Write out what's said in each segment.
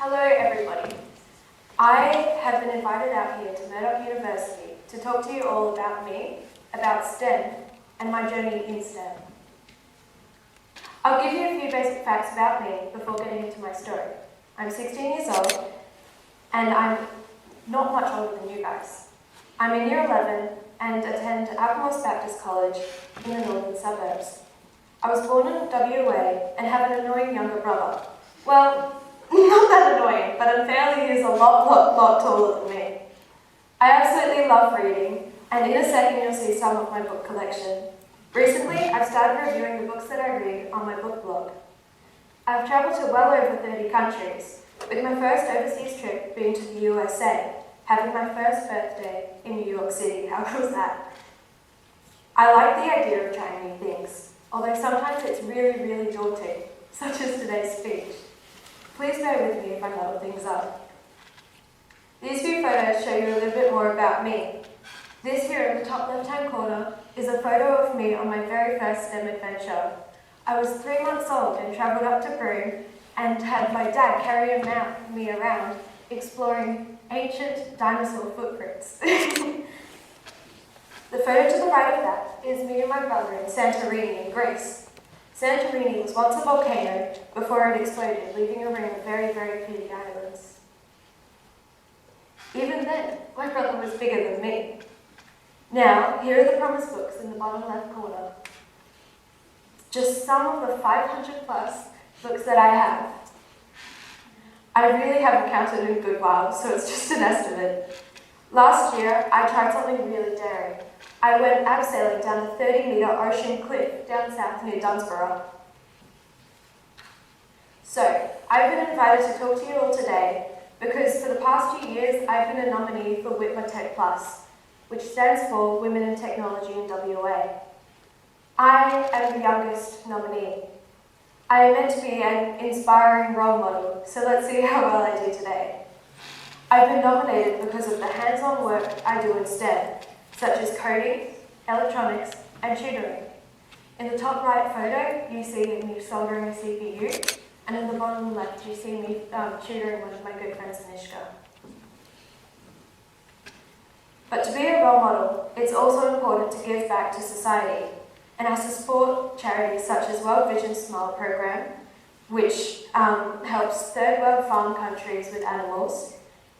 Hello everybody. I have been invited out here to Murdoch University to talk to you all about me, about STEM, and my journey in STEM. I'll give you a few basic facts about me before getting into my story. I'm 16 years old, and I'm not much older than you guys. I'm in year 11 and attend Alkimos Baptist College in the northern suburbs. I was born in WA and have an annoying younger brother. Well, not that annoying, but unfairly he's a lot taller than me. I absolutely love reading, and in a second you'll see some of my book collection. Recently, I've started reviewing the books that I read on my book blog. I've travelled to well over 30 countries, with my first overseas trip being to the USA, having my first birthday in New York City. How cool was that? I like the idea of trying new things, although sometimes it's really daunting, such as today's speech. Please bear with me if I muddle things up. These few photos show you a little bit more about me. This here in the top left-hand corner is a photo of me on my very first STEM adventure. I was 3 months old and travelled up to Broome and had my dad carry me around exploring ancient dinosaur footprints. The photo to the right of that is me and my brother in Santorini in Greece. Santorini was once a volcano before it exploded, leaving a ring of very pretty islands. Even then, my brother was bigger than me. Now, here are the promise books in the bottom left corner. Just some of the 500 plus books that I have. I really haven't counted in a good while, so it's just an estimate. Last year, I tried something really daring. I went abseiling down the 30-metre ocean cliff down south near Dunsborough. So, I've been invited to talk to you all today because for the past 2 years, I've been a nominee for WiTWA Tech Plus, which stands for Women in Technology in WA. I am the youngest nominee. I am meant to be an inspiring role model, so let's see how well I do today. I've been nominated because of the hands-on work I do in STEM, such as coding, electronics, and tutoring. In the top right photo, you see me soldering a CPU, and in the bottom left, you see me tutoring one of my good friends, Nishka. But to be a role model, it's also important to give back to society, and I support charities such as World Vision Smile program, which helps third world farm countries with animals,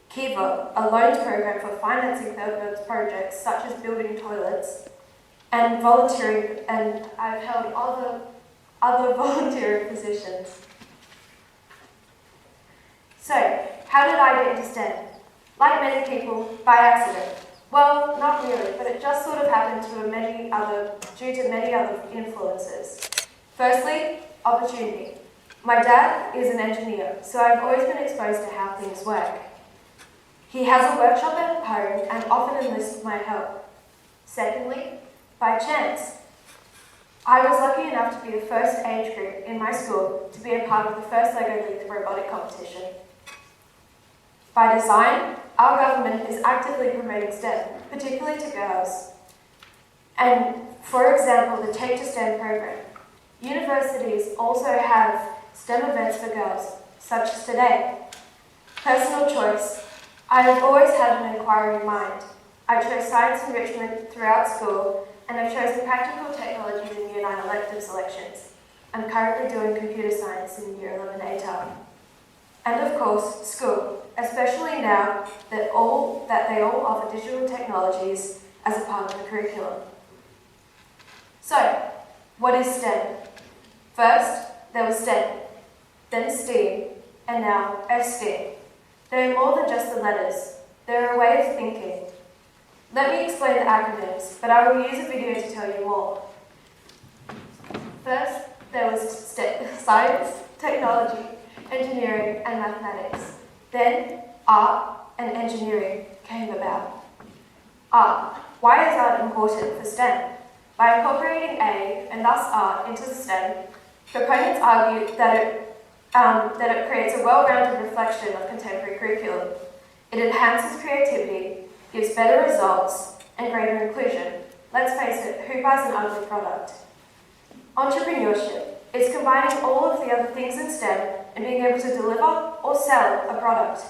Kiva, a loans program for financing third world projects such as building toilets, and volunteering, and I've held other volunteering positions. So, how did I get into STEM? Like many people, by accident. Well, not really, but it just sort of happened due to many other influences. Firstly, opportunity. My dad is an engineer, so I've always been exposed to how things work. He has a workshop at home and often enlists my help. Secondly, by chance. I was lucky enough to be the first age group in my school to be a part of the first LEGO League robotic competition. By design, our government is actively promoting STEM, particularly to girls. And for example, the Take to STEM program. Universities also have STEM events for girls, such as today. Personal choice. I have always had an inquiring mind. I chose science enrichment throughout school, and I've chosen practical technologies in Year 9 elective selections. I'm currently doing computer science in Year 11 ATAR. And of course, school, especially now that they all offer digital technologies as a part of the curriculum. So, what is STEM? First, there was STEM, then STEAM, and now STEAM. They are more than just the letters. They're a way of thinking. Let me explain the acronyms, but I will use a video to tell you more. First, there was science, technology, engineering, and mathematics. Then, art and engineering came about. Art. Why is art important for STEM? By incorporating A, and thus art, into the STEM, proponents argue that it creates a well-rounded reflection of contemporary curriculum. It enhances creativity, gives better results, and greater inclusion. Let's face it, who buys an ugly product? Entrepreneurship. It's combining all of the other things in STEM and being able to deliver or sell a product.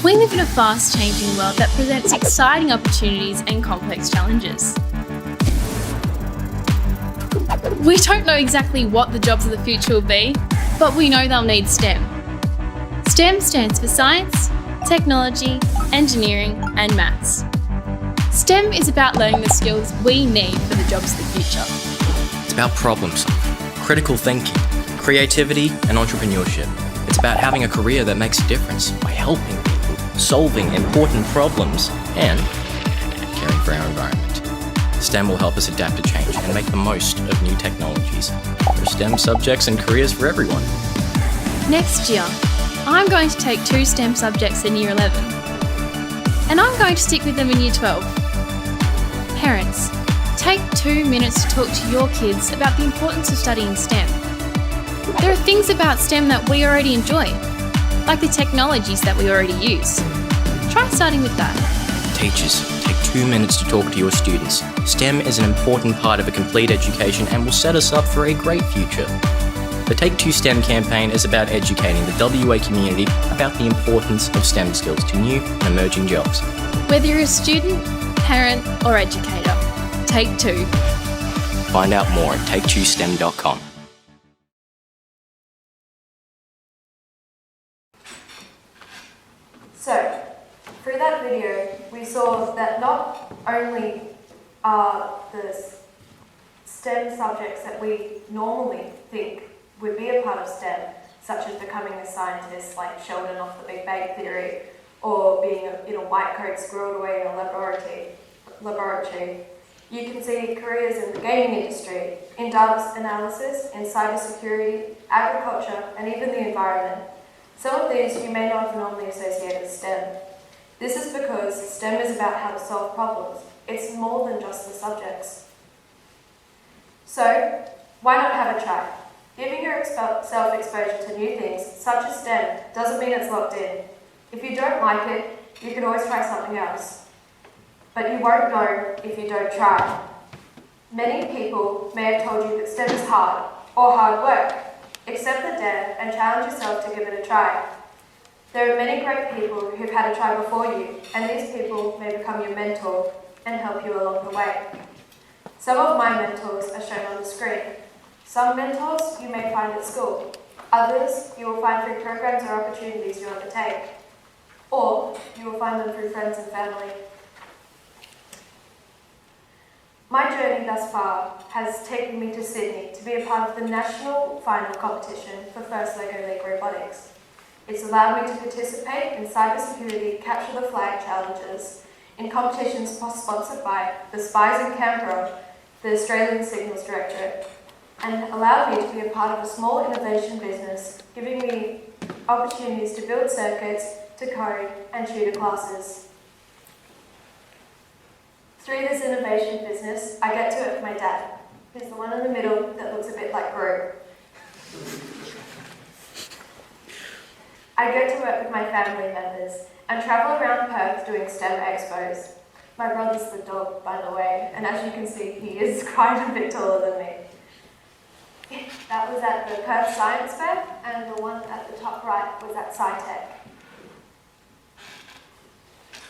We live in a fast-changing world that presents exciting opportunities and complex challenges. We don't know exactly what the jobs of the future will be, but we know they'll need STEM. STEM stands for science, technology, engineering, and maths. STEM is about learning the skills we need for the jobs of the future. It's about problem solving, critical thinking, creativity, and entrepreneurship. It's about having a career that makes a difference by helping people, solving important problems, and caring for our environment. STEM will help us adapt to change and make the most of new technologies. There are STEM subjects and careers for everyone. Next year, I'm going to take 2 STEM subjects in Year 11, and I'm going to stick with them in Year 12. Parents, take 2 minutes to talk to your kids about the importance of studying STEM. There are things about STEM that we already enjoy, like the technologies that we already use. Try starting with that. Teachers, take 2 minutes to talk to your students. STEM is an important part of a complete education and will set us up for a great future. The Take 2 STEM campaign is about educating the WA community about the importance of STEM skills to new and emerging jobs. Whether you're a student, parent, or educator, Take 2. Find out more at take2stem.com. So, through that video, we saw that not only are the STEM subjects that we normally think would be a part of STEM, such as becoming a scientist like Sheldon off the Big Bang Theory, or being in a white coat squirreled away in a laboratory. You can see careers in the gaming industry, in data analysis, in cybersecurity, agriculture, and even the environment. Some of these you may not have normally associated with STEM. This is because STEM is about how to solve problems. It's more than just the subjects. So, why not have a try? Giving yourself exposure to new things, such as STEM, doesn't mean it's locked in. If you don't like it, you can always try something else. But you won't know if you don't try. Many people may have told you that STEM is hard, or hard work. Accept the dare and challenge yourself to give it a try. There are many great people who've had a try before you, and these people may become your mentor and help you along the way. Some of my mentors are shown on the screen. Some mentors you may find at school. Others you will find through programs or opportunities you undertake. Or you will find them through friends and family. My journey thus far has taken me to Sydney to be a part of the national final competition for First LEGO League Robotics. It's allowed me to participate in cybersecurity capture the flag challenges in competitions sponsored by the Spies in Canberra, the Australian Signals Directorate, and allowed me to be a part of a small innovation business, giving me opportunities to build circuits, to code, and tutor classes. Through this innovation business, I get to work with my dad, who's the one in the middle that looks a bit like Gru. I get to work with my family members and travel around Perth doing STEM expos. My brother's the dog, by the way, and as you can see, he is quite a bit taller than me. That was at the Perth Science Fair, and the one at the top right was at SciTech.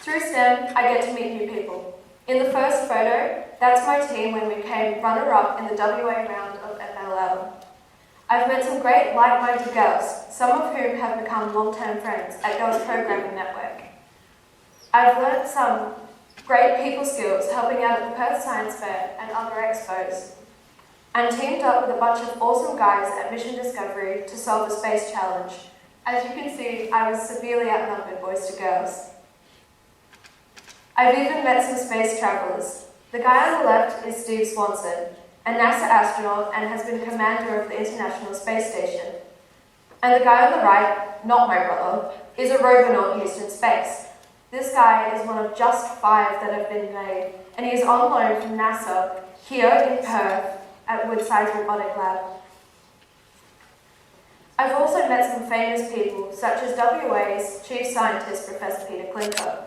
Through STEM, I get to meet new people. In the first photo, that's my team when we came runner-up in the WA round of FLL. I've met some great like-minded girls, some of whom have become long-term friends at Girls Programming Network. I've learnt some great people skills helping out at the Perth Science Fair and other expos, and teamed up with a bunch of awesome guys at Mission Discovery to solve a space challenge. As you can see, I was severely outnumbered boys to girls. I've even met some space travelers. The guy on the left is Steve Swanson, a NASA astronaut and has been commander of the International Space Station. And the guy on the right, not my brother, is a robonaut used in space. This guy is one of just 5 that have been made, and he is on loan from NASA here in Perth at Woodside's Robotic Lab. I've also met some famous people, such as WA's Chief Scientist, Professor Peter Klinker,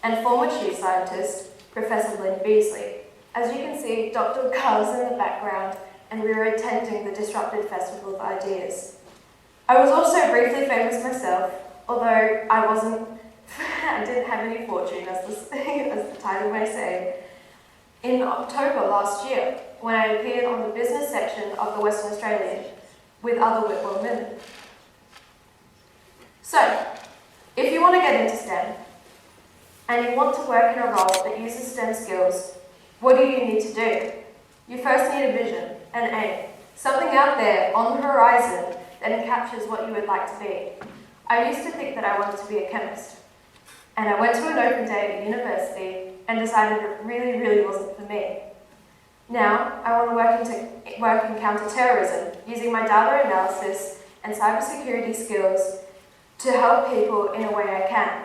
and former Chief Scientist, Professor Lynn Beasley, As you can see, Dr. Carl's in the background, and we were attending the Disrupted Festival of Ideas. I was also briefly famous myself, although I didn't have any fortune, as the title may say, in October last year, when I appeared on the business section of the Western Australian with other WiTWA women. So, if you want to get into STEM, and you want to work in a role that uses STEM skills, what do you need to do? You first need a vision, an aim, something out there on the horizon that encaptures what you would like to be. I used to think that I wanted to be a chemist, and I went to an open day at university and decided it really, really wasn't for me. Now, I want to work in counter-terrorism, using my data analysis and cybersecurity skills to help people in a way I can.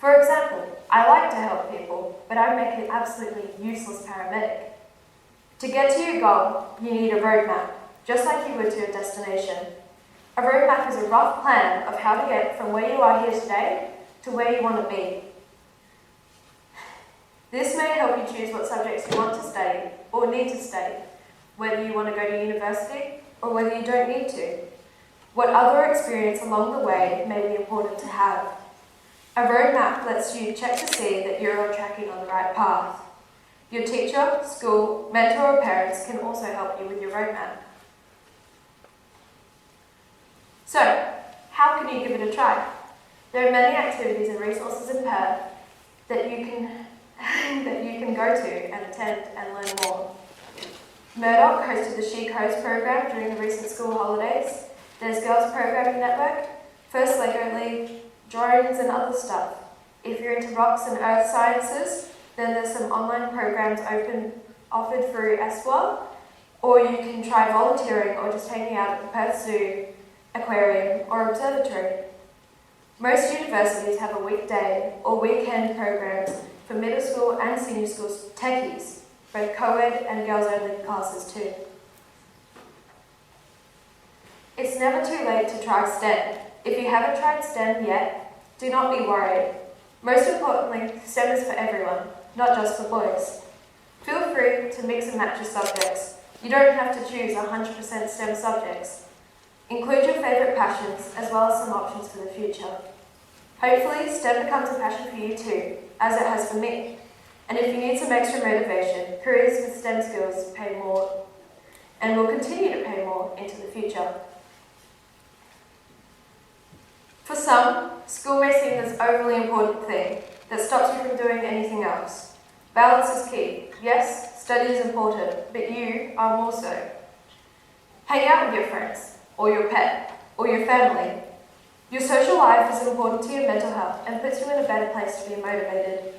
For example, I like to help people, but I make an absolutely useless paramedic. To get to your goal, you need a roadmap, just like you would to a destination. A roadmap is a rough plan of how to get from where you are here today to where you want to be. This may help you choose what subjects you want to study or need to study, whether you want to go to university or whether you don't need to. What other experience along the way may be important to have. A roadmap lets you check to see that you're tracking on the right path. Your teacher, school, mentor or parents can also help you with your roadmap. So, how can you give it a try? There are many activities and resources in Perth that you can go to and attend and learn more. Murdoch hosted the She Codes program during the recent school holidays. There's Girls Programming Network, First Lego League, drones and other stuff. If you're into rocks and earth sciences, then there's some online programs offered through WiTWA, or you can try volunteering or just hanging out at the Perth Zoo, aquarium or observatory. Most universities have a weekday or weekend programs for middle school and senior school techies, both co-ed and girls-only classes too. It's never too late to try STEM. If you haven't tried STEM yet, do not be worried. Most importantly, STEM is for everyone, not just for boys. Feel free to mix and match your subjects. You don't have to choose 100% STEM subjects. Include your favourite passions as well as some options for the future. Hopefully, STEM becomes a passion for you too, as it has for me. And if you need some extra motivation, careers with STEM skills pay more and will continue to pay more into the future. For some, school may seem this overly important thing that stops you from doing anything else. Balance is key. Yes, study is important, but you are more so. Hang out with your friends, or your pet, or your family. Your social life is important to your mental health and puts you in a better place to be motivated.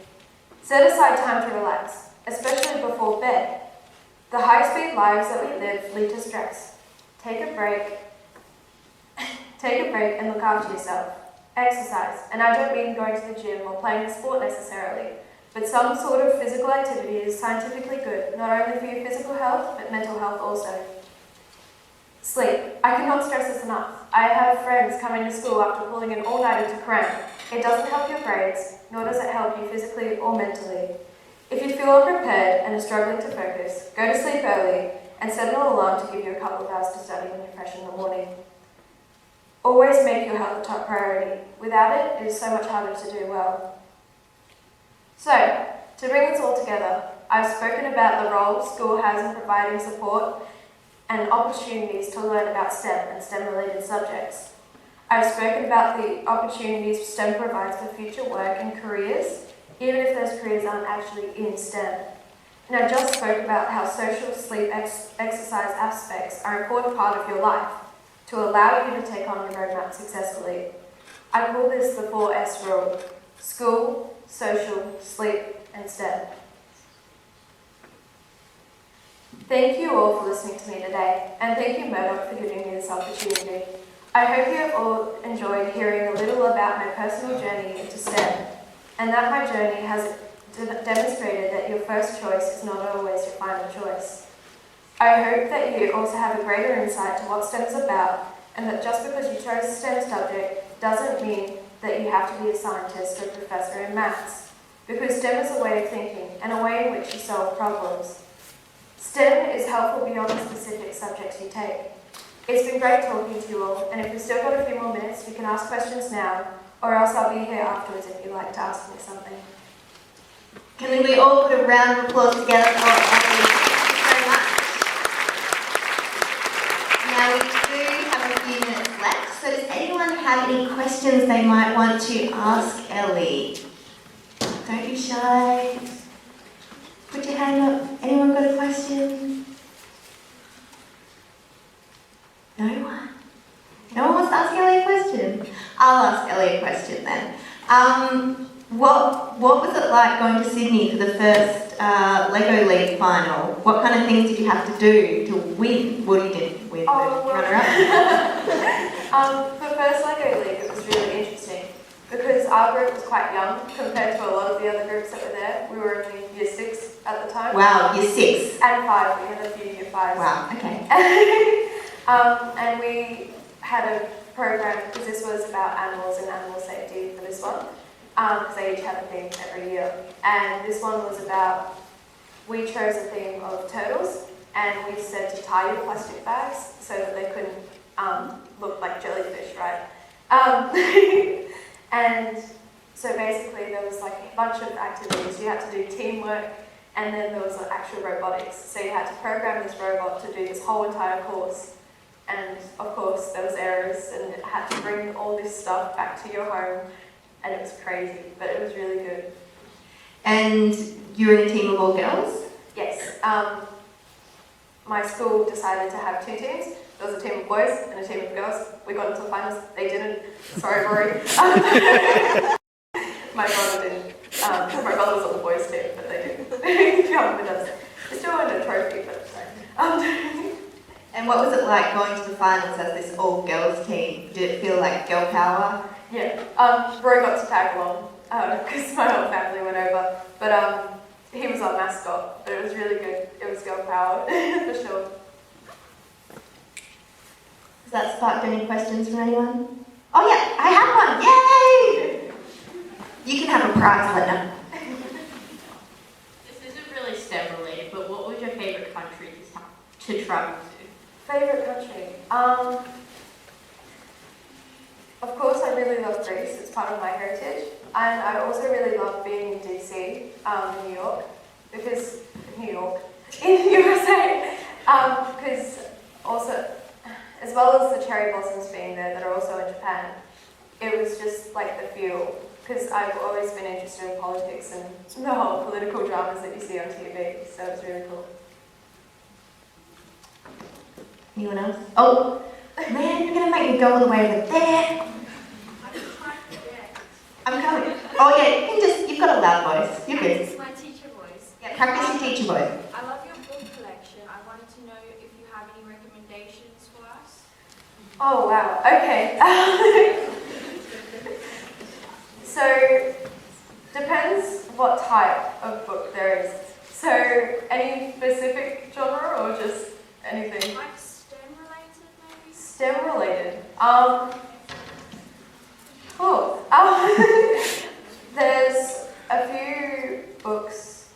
Set aside time to relax, especially before bed. The high-speed lives that we live lead to stress. Take a break and look after yourself. Exercise, and I don't mean going to the gym or playing a sport necessarily, but some sort of physical activity is scientifically good, not only for your physical health, but mental health also. Sleep. I cannot stress this enough. I have friends coming to school after pulling an all-nighter to cram. It doesn't help your grades, nor does it help you physically or mentally. If you feel unprepared and are struggling to focus, go to sleep early and set an alarm to give you a couple of hours to study when you're fresh in the morning. Always make your health a top priority. Without it, it is so much harder to do well. So, to bring this all together, I've spoken about the role school has in providing support and opportunities to learn about STEM and STEM-related subjects. I've spoken about the opportunities STEM provides for future work and careers, even if those careers aren't actually in STEM. And I just spoke about how social, sleep, exercise aspects are an important part of your life to allow you to take on your roadmap successfully. I call this the 4S rule: school, social, sleep, and STEM. Thank you all for listening to me today, and thank you Murdoch for giving me this opportunity. I hope you have all enjoyed hearing a little about my personal journey into STEM, and that my journey has demonstrated that your first choice is not always your final choice. I hope that you also have a greater insight to what STEM is about, and that just because you chose a STEM subject doesn't mean that you have to be a scientist or a professor in maths. because STEM is a way of thinking and a way in which you solve problems. STEM is helpful beyond the specific subjects you take. It's been great talking to you all, and if we've still got a few more minutes, you can ask questions now, or else I'll be here afterwards if you'd like to ask me something. Can we all put a round of applause together for Ellie? Thank you very much. Now we do have a few minutes left, so does anyone have any questions they might want to ask Ellie? Don't be shy. Put your hand up. Anyone got a question? No one? No one wants to ask Ellie a question? I'll ask Ellie a question then. What was it like going to Sydney for the first Lego League final? What kind of things did you have to do to win? Well, you didn't win, but runner-up. For first Lego League, it was really interesting because our group was quite young compared to a lot of the other groups that were there. We were only year 6 at the time. Wow, year 6? And 5. We had a few year 5s. Wow, okay. And we had a program, because this was about animals and animal safety for this one, because they each have a theme every year. And this one was about, we chose a theme of turtles, and we said to tie your plastic bags so that they couldn't look like jellyfish, right? And so basically there was like a bunch of activities. You had to do teamwork, and then there was like actual robotics. So you had to program this robot to do this whole entire course. And of course there was errors, and it had to bring all this stuff back to your home, and it was crazy, but it was really good. And you're in a team of all girls? Yes. My school decided to have 2 teams. There was a team of boys and a team of girls. We got into the finals. They didn't. Sorry, Rory. My brother didn't. My brother was on the boys' team, but they didn't come with us. We still won a trophy, but sorry. And what was it like going to the finals as this all-girls team? Did it feel like girl power? Yeah. Rory got to tag along because my whole family went over. But he was our mascot, but it was really good. It was girl power, for sure. Does that spark any questions from anyone? Oh yeah, I have one! Yay! You can have a prize, Linda. This isn't really STEM related, but what was your favourite country to travel to? Favourite country? Of course I really love Greece, it's part of my heritage. And I also really love being in DC, in New York, because, in USA, because also, as well as the cherry blossoms being there that are also in Japan, it was just like the feel, because I've always been interested in politics and the whole political dramas that you see on TV, so it was really cool. Anyone else? Oh, man, you're going to make me go all the way over there. I'm coming. Oh yeah, you've got a loud voice. You're good. Practice my teacher voice. Yeah, practice your teacher voice. I love your book collection. I wanted to know if you have any recommendations for us. Oh wow, okay. So, depends what type of book there is. So, any specific genre or just anything? Like STEM related maybe? STEM related. Cool. There's a few books,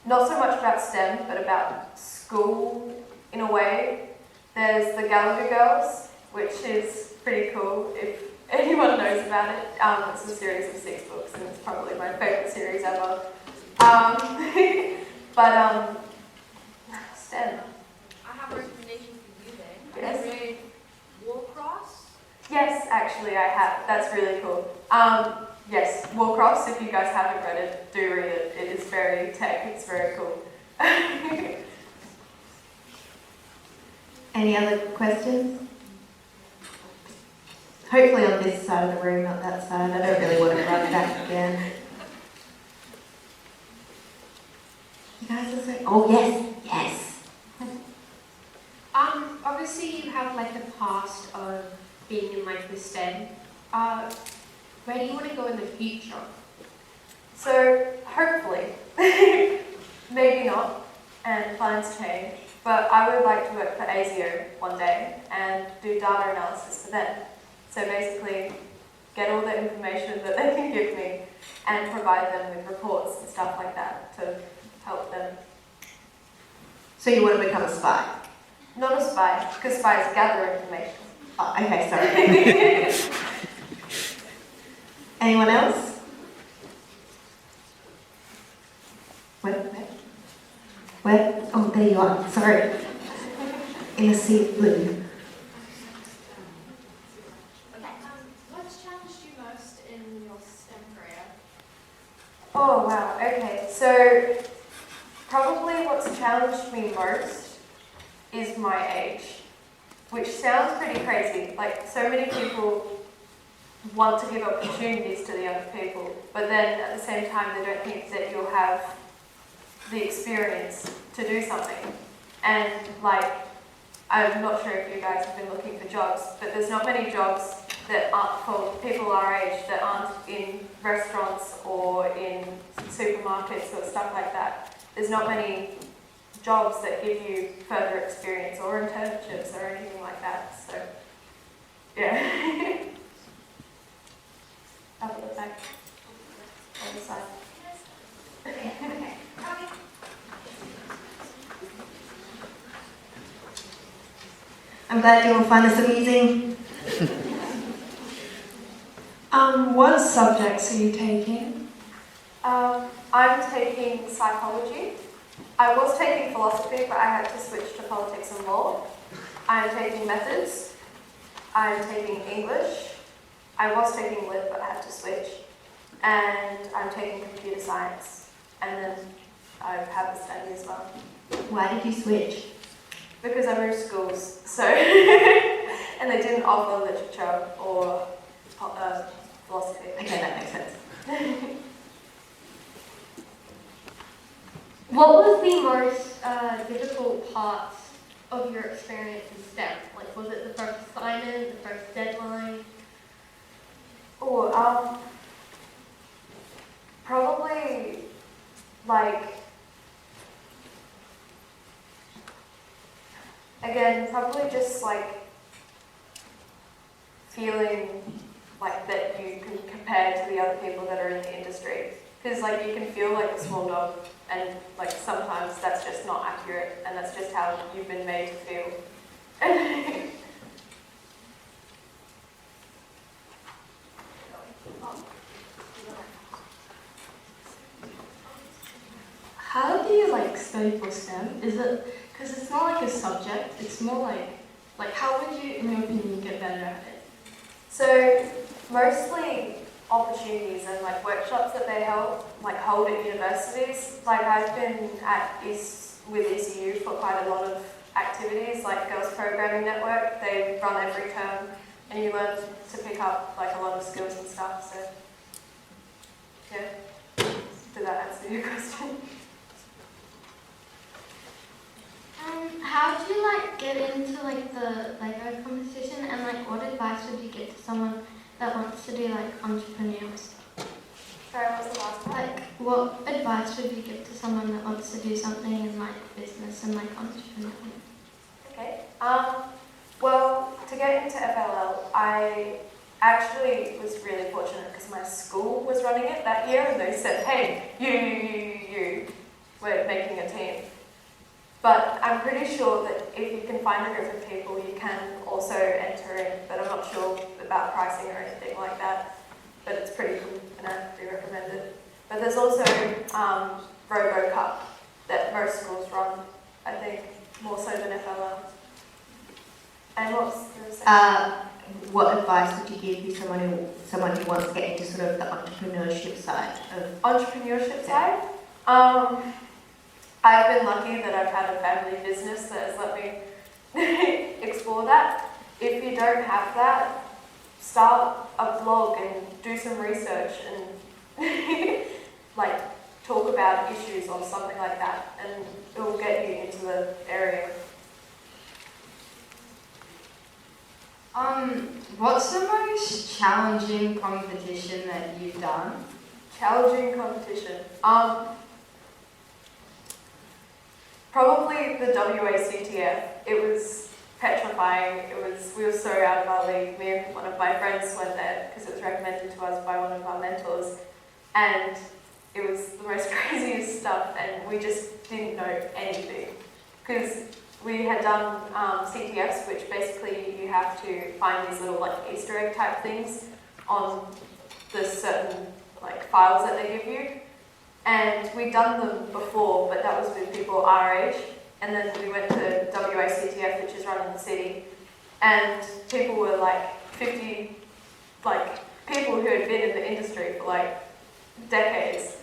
not so much about STEM, but about school in a way. There's The Gallagher Girls, which is pretty cool if anyone knows about it. It's a series of 6 books, and it's probably my favourite series ever. But STEM. I have a recommendation for you then. Yes. Have you read Warcross? Yes, actually I have. That's really cool. Yes, Warcross, if you guys haven't read it, do read it. It is very tech, it's very cool. Any other questions? Hopefully on this side of the room, not that side. I don't really want to run back again. You guys are so... Oh yes, yes. Obviously you have like the past of being in like the STEM. Where do you want to go in the future? So, hopefully, maybe not, and plans change, but I would like to work for ASIO one day and do data analysis for them. So basically, get all the information that they can give me and provide them with reports and stuff like that to help them. So you want to become a spy? Not a spy, because spies gather information. Oh, okay, sorry. Anyone else? Where? Oh, there you are. Sorry. In the sea of blue. What's challenged you most in your STEM career? Oh wow, okay. So probably what's challenged me most is my age, which sounds pretty crazy. Like, so many people want to give opportunities to the younger people, but then at the same time they don't think that you'll have the experience to do something. And like, I'm not sure if you guys have been looking for jobs, but there's not many jobs that aren't for people our age that aren't in restaurants or in supermarkets or stuff like that. There's not many jobs that give you further experience or internships or anything like that. So, yeah. Up at the back, on the side. Okay. I'm glad you all find this amusing. What subjects are you taking? I'm taking psychology. I was taking philosophy, but I had to switch to politics and law. I'm taking methods. I'm taking English. I was taking lit, but I had to switch. And I'm taking computer science. And then I have the study as well. Why did you switch? Because I moved schools, so and they didn't offer literature or philosophy. Okay, that makes sense. What was the most difficult part of your experience in STEM? Like, was it the first assignment, the first deadline? Oh, probably like, again, probably just like feeling like that you can compare to the other people that are in the industry. Because like you can feel like a small dog, and like sometimes that's just not accurate, and that's just how you've been made to feel. How do you like study for STEM? Is it because it's not like a subject? It's more like how would you, in your opinion, get better at it? So mostly opportunities and like workshops that they hold at universities. Like I've been with ECU for quite a lot of activities, like Girls Programming Network. They run every term, and you learn to pick up like a lot of skills and stuff. So yeah, did that answer your question? How do you like get into like the Lego competition, and like what advice would you give to someone that wants to do like entrepreneurs? Sorry, what was the last one? Like, what advice would you give to someone that wants to do something in like business and like entrepreneurship? Okay. Well, to get into FLL, I actually was really fortunate because my school was running it that year, and they said, "Hey, you, we're making a team." But I'm pretty sure that if you can find a group of people, you can also enter in. But I'm not sure about pricing or anything like that. But it's pretty cool, and I do recommend it. But there's also Robo Cup that most schools run, I think, more so than FLL. And what's the second? What advice would you give to someone who wants to get into sort of the entrepreneurship side of Entrepreneurship side? I've been lucky that I've had a family business that has let me explore that. If you don't have that, start a blog and do some research and like talk about issues or something like that, and it will get you into the area. What's the most challenging competition that you've done? Challenging competition. Probably the WISE2021. It was petrifying. We were so out of our league. Me and one of my friends went there because it was recommended to us by one of our mentors, and it was the most craziest stuff, and we just didn't know anything because we had done CTFs, which basically you have to find these little like Easter egg type things on the certain like files that they give you, and we'd done them before, but that was with people our age. And then we went to WICTF, which is run in the city, and people were like 50, like people who had been in the industry for like decades,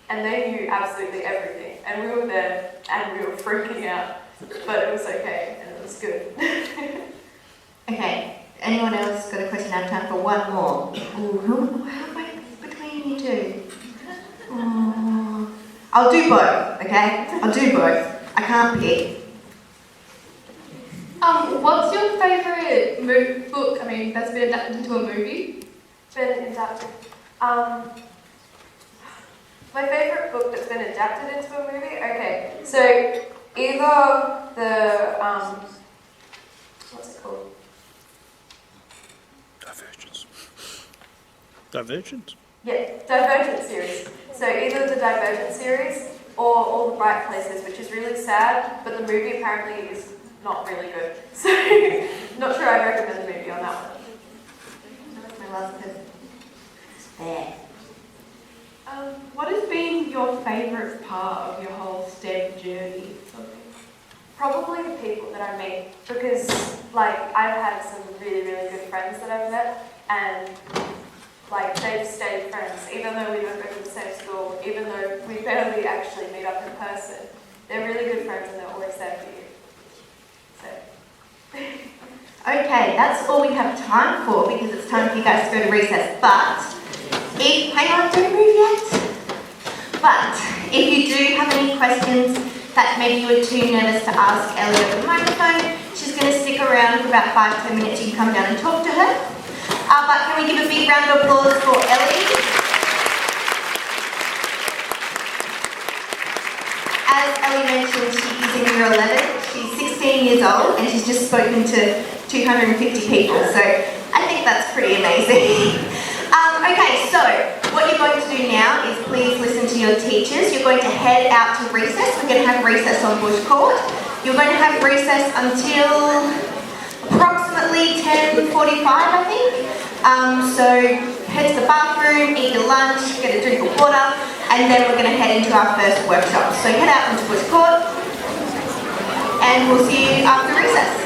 and they knew absolutely everything. And we were there, and we were freaking out, but it was okay, and it was good. Okay, anyone else got a question? I have time for one more. Ooh, how am I between you two? Oh, I'll do both, okay? I'll do both. I can't pick. What's your favourite book, that's been adapted into a movie? Been adapted. My favourite book that's been adapted into a movie? Okay, so either the, what's it called? Divergent? Yeah, Divergent series. So either the Divergent series or All the Bright Places, which is really sad, but the movie apparently is not really good. So, not sure I'd recommend the movie on that one. My last person. There. What has been your favourite part of your whole STEM journey? Probably the people that I meet, because like I've had some really, really good friends that I've met, and like they've stayed friends, even though we don't go to the same school, even though we barely actually meet up in person. They're really good friends and they're always there for you. So. Okay, that's all we have time for because it's time for you guys to go to recess. But hang on, don't move yet. But if you do have any questions that maybe you were too nervous to ask Ellie over the microphone, she's going to stick around for about 5-10 minutes. You can come down and talk to her. But can we give a big round of applause for Ellie? As Ellie mentioned, she is in year 11. She's 16 years old and she's just spoken to 250 people. So I think that's pretty amazing. Okay, so what you're going to do now is please listen to your teachers. You're going to head out to recess. We're going to have recess on Bush Court. You're going to have recess until approximately 10:45, I think. So head to the bathroom, eat your lunch, get a drink of water, and then we're going to head into our first workshop. So head out into Bush Court, and we'll see you after recess.